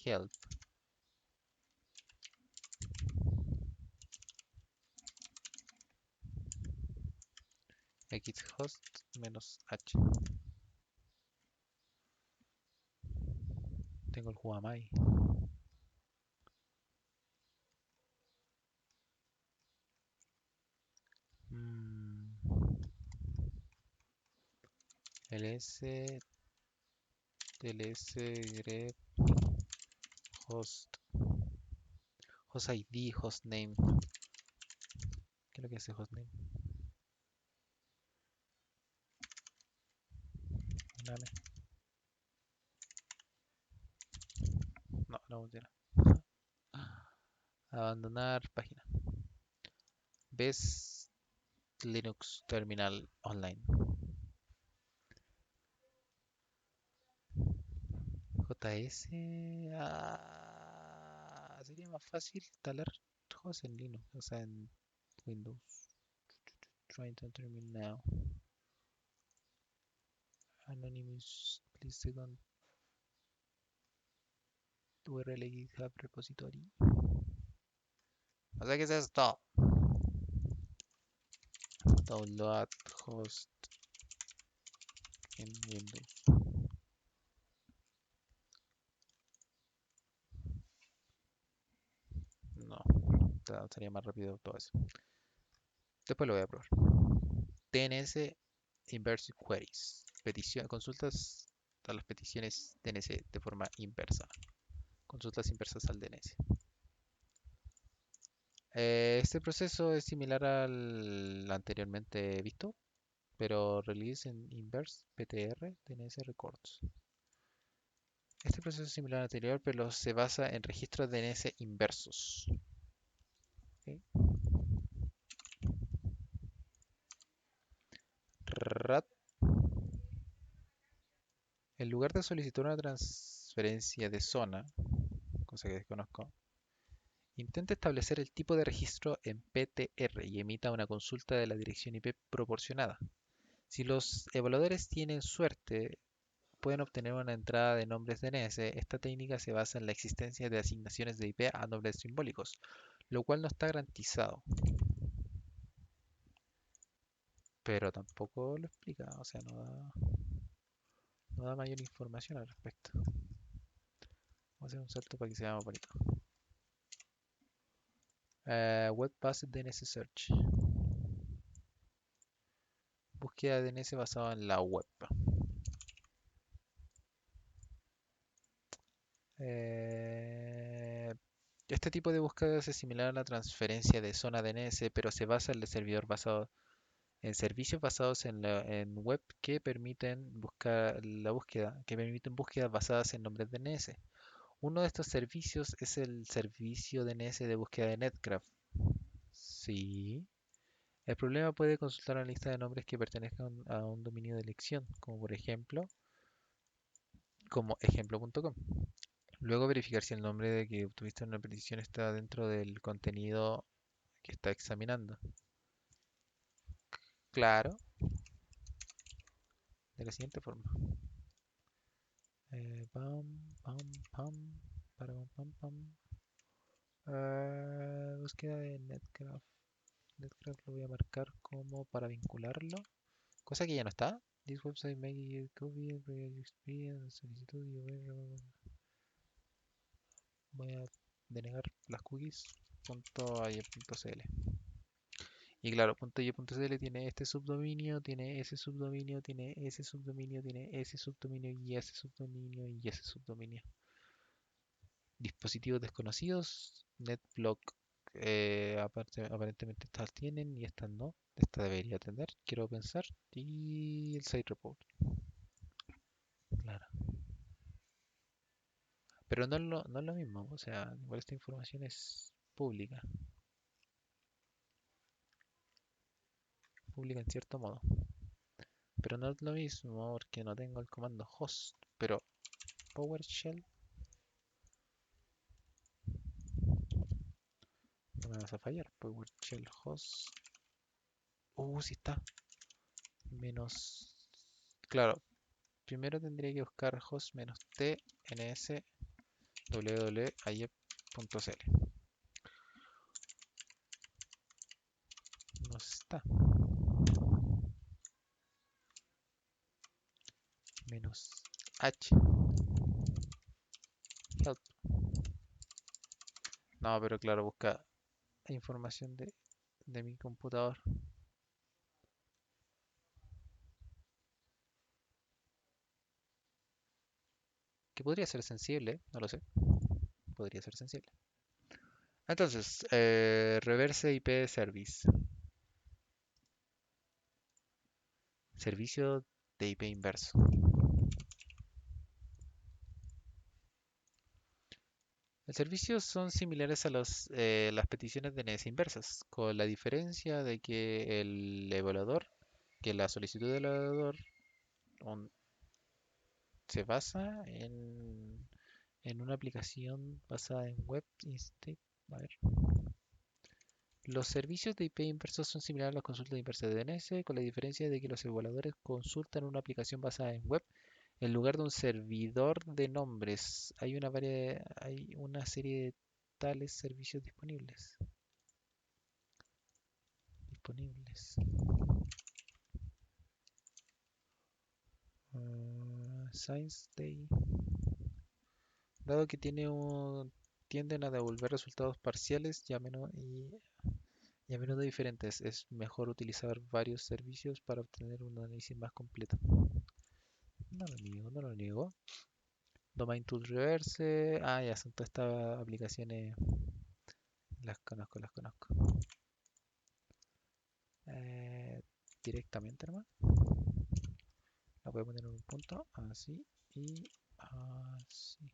help. xhost menos h. Tengo el Huamai. ls tls grep host host id hostname. ¿Qué es lo que hace hostname? Name. No, no funciona. Abandonar página. Ves Linux Terminal Online. JS. Sería más fácil instalar juegos en Linux, o sea, en Windows. Trying to terminal now. Anonymous, please second URL GitHub repository. O sea, ¿qué es esto? Download host en Windows. No, sería más rápido todo eso. Después lo voy a probar. DNS Inverse Queries. Consultas a las peticiones DNS de forma inversa. Consultas inversas al DNS. Este proceso es similar al anteriormente visto, pero release en inverse PTR DNS records. Este proceso es similar al anterior, pero se basa en registros DNS inversos. ¿Ok? RAT. En lugar de solicitar una transferencia de zona, cosa que desconozco, intenta establecer el tipo de registro en PTR y emita una consulta de la dirección IP proporcionada. Si los evaluadores tienen suerte, pueden obtener una entrada de nombres DNS. Esta técnica se basa en la existencia de asignaciones de IP a nombres simbólicos, lo cual no está garantizado, pero tampoco lo explica, o sea, no da mayor información al respecto. Vamos a hacer un salto para que sea más bonito. Web Based DNS Search. Búsqueda de DNS basada en la web. Eh, este tipo de búsqueda es similar a la transferencia de zona DNS, pero se basa en el servidor basado en servicios basados en web que permiten que permiten búsquedas basadas en nombres DNS. Uno de estos servicios es el servicio DNS de búsqueda de Netcraft. Sí. El problema puede consultar una lista de nombres que pertenezcan a un dominio de elección, como por ejemplo, como ejemplo.com. Luego verificar si el nombre de que obtuviste una petición está dentro del contenido que está examinando. Claro, de la siguiente forma. Pam, pam, pam, para pam, pam, pam. Búsqueda de Netcraft. Netcraft lo voy a marcar como para vincularlo. Cosa que ya no está. This website make it copy real experience, solicitud y voy a denegar las cookies. .aye.cl. Y claro, .y.cl tiene este subdominio, tiene ese subdominio, tiene ese subdominio, tiene ese subdominio y ese subdominio y ese subdominio. Dispositivos desconocidos, NetBlock, aparentemente estas tienen y estas no. Esta debería tener, quiero pensar. Y el site report, claro. Pero no es lo mismo, o sea, igual esta información es pública, pública en cierto modo. Pero no es lo mismo porque no tengo el comando host, pero PowerShell no me vas a fallar. PowerShell host. Sí está. Menos. Claro, primero tendría que buscar host menos t ns www.aye.cl. No está. Menos h. Help. No, pero claro, busca información de mi computador. que podría ser sensible, no lo sé, podría ser sensible. Entonces, Reverse IP Service, servicio de IP inverso. El servicio son similares a las peticiones de DNS inversas, con la diferencia de que que la solicitud del evaluador un- se basa en una aplicación basada en web instead. A ver. Los servicios de IP inversos son similares a las consultas inversas de DNS, con la diferencia de que los evaluadores consultan una aplicación basada en web en lugar de un servidor de nombres. Hay una serie de tales servicios disponibles. Science Day. Dado que tienden a devolver resultados parciales y a menudo diferentes, es mejor utilizar varios servicios para obtener un análisis más completo. No lo niego, no lo niego. Domain Tool Reverse. Ah, ya son todas estas aplicaciones. Las conozco, las conozco. Eh, Directamente nomás. La voy a poner en un punto. Así y así.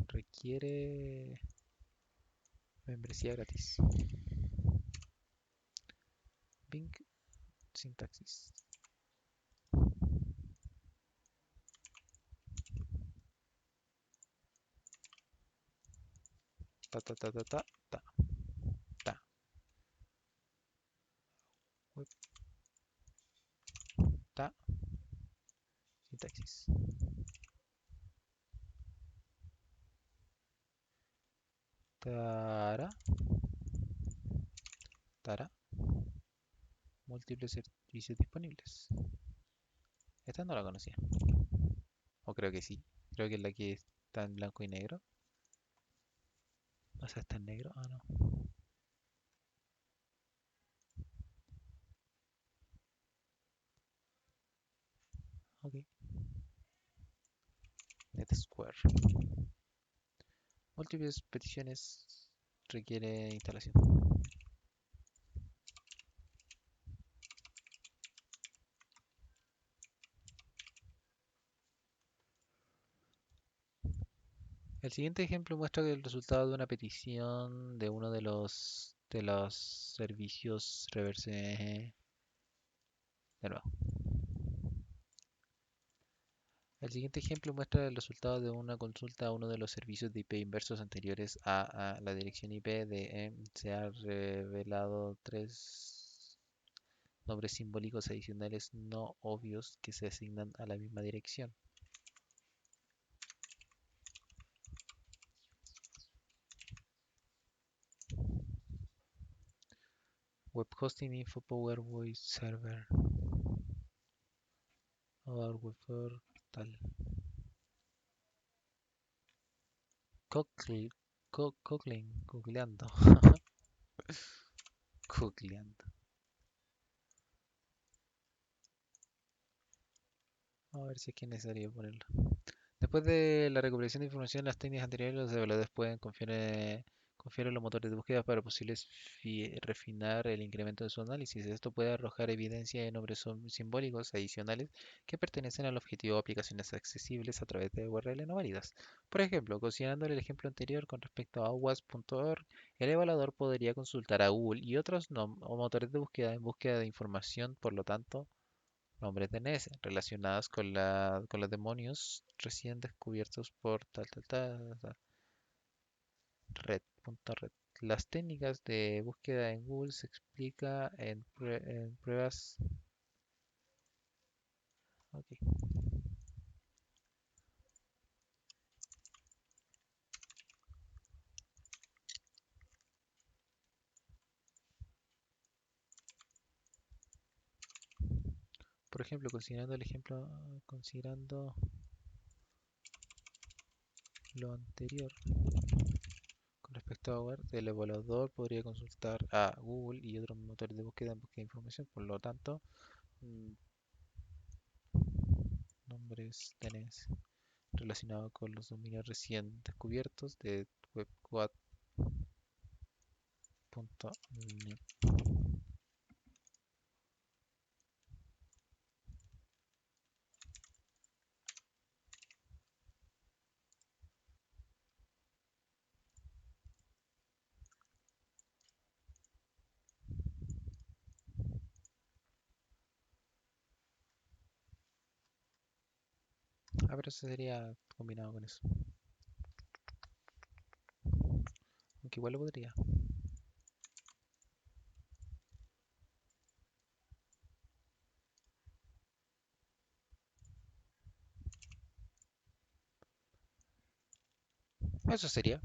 Requiere membresía gratis. Bing sintaxis. Ta ta ta ta ta ta ta. Web ta sintaxis. Tara tara. Múltiples servicios disponibles. Esta no la conocía. O creo que sí. Creo que es la que está en blanco y negro. O sea, está en negro. Ah, no. Ok. NetSquare. Múltiples peticiones requiere instalación. El siguiente ejemplo muestra que el resultado de una petición de uno de los servicios reverse de nuevo. El siguiente ejemplo muestra el resultado de una consulta a uno de los servicios de IP inversos anteriores a la dirección IP de se ha revelado tres nombres simbólicos adicionales no obvios que se asignan a la misma dirección. Web hosting info power voice server o web tal. Cockle, googleando, googleando. A ver si es que es necesario ponerlo. Después de la recopilación de información, las técnicas anteriores, los evaluadores pueden confiar en los motores de búsqueda para posibles refinar el incremento de su análisis. Esto puede arrojar evidencia de nombres simbólicos adicionales que pertenecen al objetivo de aplicaciones accesibles a través de URL no válidas. Por ejemplo, considerando el ejemplo anterior con respecto a was.org, el evaluador podría consultar a Google y otros o motores de búsqueda en búsqueda de información, por lo tanto, nombres de NS relacionados con los demonios recién descubiertos por tal, red.red. Las técnicas de búsqueda en Google se explica en pruebas. Ok. Por ejemplo, considerando lo anterior con respecto a web, el evaluador podría consultar a Google y otros motores de búsqueda en búsqueda de información. Por lo tanto, mm, nombres tenés relacionados con los dominios recién descubiertos de webquad.net. Ah, pero eso sería combinado con eso. Aunque igual lo podría. Eso sería.